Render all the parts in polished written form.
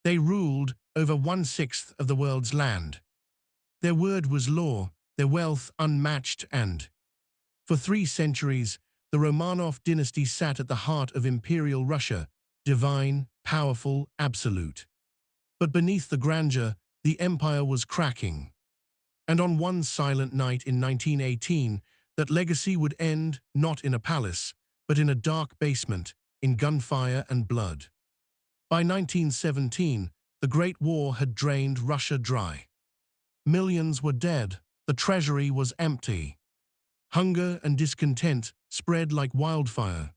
They ruled over 1/6 of the world's land. Their word was law, their wealth unmatched, and, for 3 centuries, the Romanov dynasty sat at the heart of Imperial Russia, divine, powerful, absolute. But beneath the grandeur, the empire was cracking. And on one silent night in 1918, that legacy would end not in a palace, but in a dark basement, in gunfire and blood. By 1917, the Great War had drained Russia dry. Millions were dead, the treasury was empty. Hunger and discontent spread like wildfire.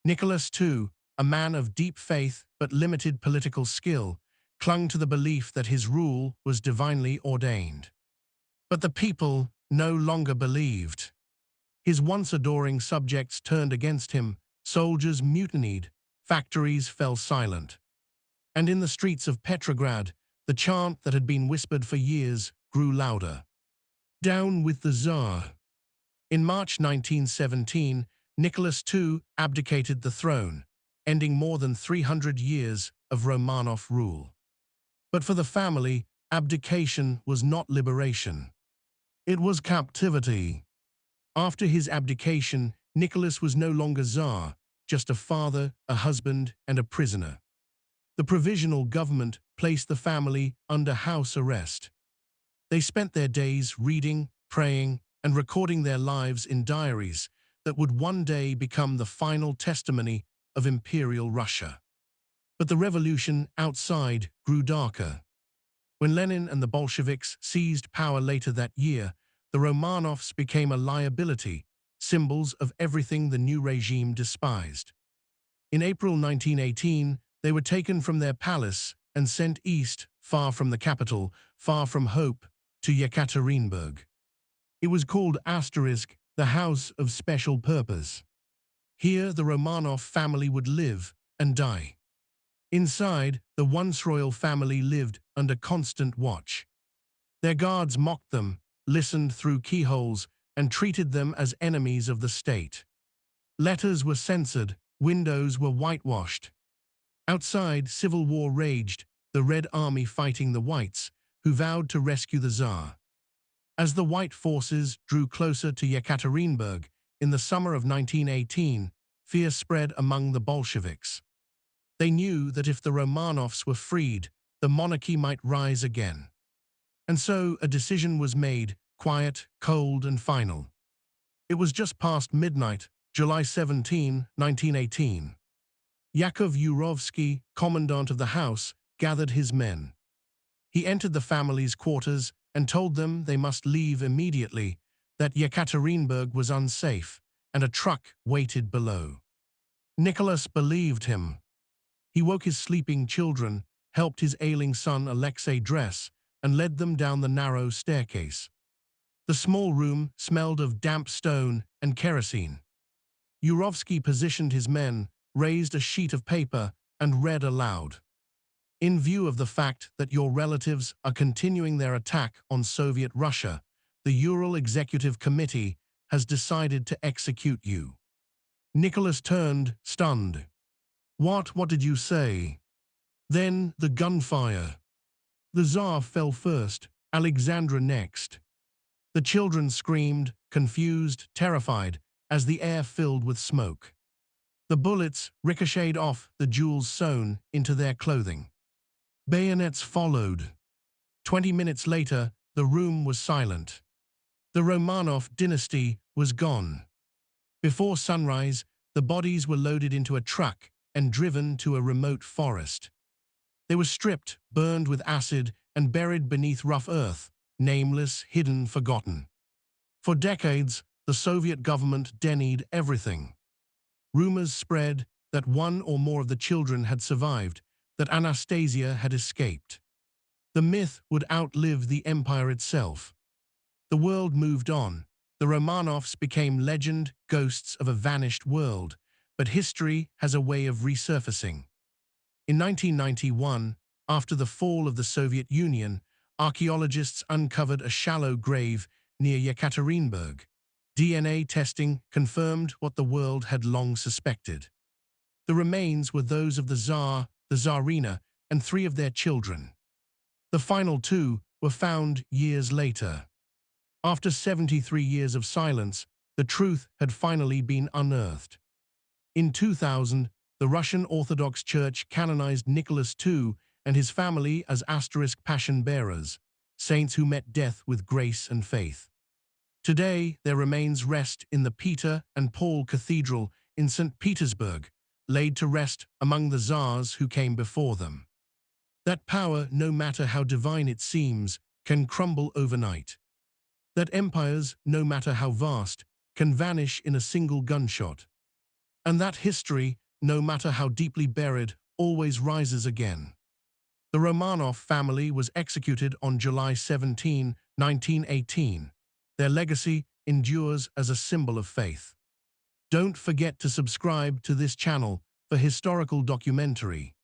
Nicholas II, a man of deep faith but limited political skill, clung to the belief that his rule was divinely ordained. But the people no longer believed. His once adoring subjects turned against him, soldiers mutinied, factories fell silent. And in the streets of Petrograd, the chant that had been whispered for years grew louder. Down with the Tsar! In March 1917, Nicholas II abdicated the throne, ending more than 300 years of Romanov rule. But for the family, abdication was not liberation. It was captivity. After his abdication, Nicholas was no longer Tsar, just a father, a husband, and a prisoner. The provisional government placed the family under house arrest. They spent their days reading, praying, and recording their lives in diaries that would one day become the final testimony of Imperial Russia. But the revolution outside grew darker. When Lenin and the Bolsheviks seized power later that year, the Romanovs became a liability, symbols of everything the new regime despised. In April 1918, they were taken from their palace and sent east, far from the capital, far from hope, to Yekaterinburg. It was called the House of Special Purpose. Here the Romanov family would live and die. Inside, the once royal family lived under constant watch. Their guards mocked them, listened through keyholes, and treated them as enemies of the state. Letters were censored, windows were whitewashed. Outside, civil war raged, the Red Army fighting the Whites, who vowed to rescue the Tsar. As the White forces drew closer to Yekaterinburg in the summer of 1918, fear spread among the Bolsheviks. They knew that if the Romanovs were freed, the monarchy might rise again. And so a decision was made, quiet, cold, and final. It was just past midnight, July 17, 1918. Yakov Yurovsky, commandant of the house, gathered his men. He entered the family's quarters and told them they must leave immediately, that Yekaterinburg was unsafe, and a truck waited below. Nicholas believed him. He woke his sleeping children, helped his ailing son Alexei dress, and led them down the narrow staircase. The small room smelled of damp stone and kerosene. Yurovsky positioned his men, raised a sheet of paper, and read aloud. In view of the fact that your relatives are continuing their attack on Soviet Russia, the Ural Executive Committee has decided to execute you. Nicholas turned, stunned. What did you say? Then the gunfire. The Tsar fell first, Alexandra next. The children screamed, confused, terrified, as the air filled with smoke. The bullets ricocheted off the jewels sewn into their clothing. Bayonets followed. 20 minutes later, the room was silent. The Romanov dynasty was gone. Before sunrise, the bodies were loaded into a truck and driven to a remote forest. They were stripped, burned with acid, and buried beneath rough earth, nameless, hidden, forgotten. For decades, the Soviet government denied everything. Rumors spread that one or more of the children had survived, that Anastasia had escaped. The myth would outlive the empire itself. The world moved on. The Romanovs became legend, ghosts of a vanished world, but history has a way of resurfacing. In 1991, after the fall of the Soviet Union, archaeologists uncovered a shallow grave near Yekaterinburg. DNA testing confirmed what the world had long suspected. The remains were those of the Tsar, the Tsarina, and 3 of their children. The final 2 were found years later. After 73 years of silence, the truth had finally been unearthed. In 2000, the Russian Orthodox Church canonized Nicholas II and his family as passion bearers, saints who met death with grace and faith. Today, their remains rest in the Peter and Paul Cathedral in St. Petersburg, laid to rest among the Tsars who came before them. That power, no matter how divine it seems, can crumble overnight. That empires, no matter how vast, can vanish in a single gunshot. And that history, no matter how deeply buried, always rises again. The Romanov family was executed on July 17, 1918. Their legacy endures as a symbol of faith. Don't forget to subscribe to this channel for historical documentary.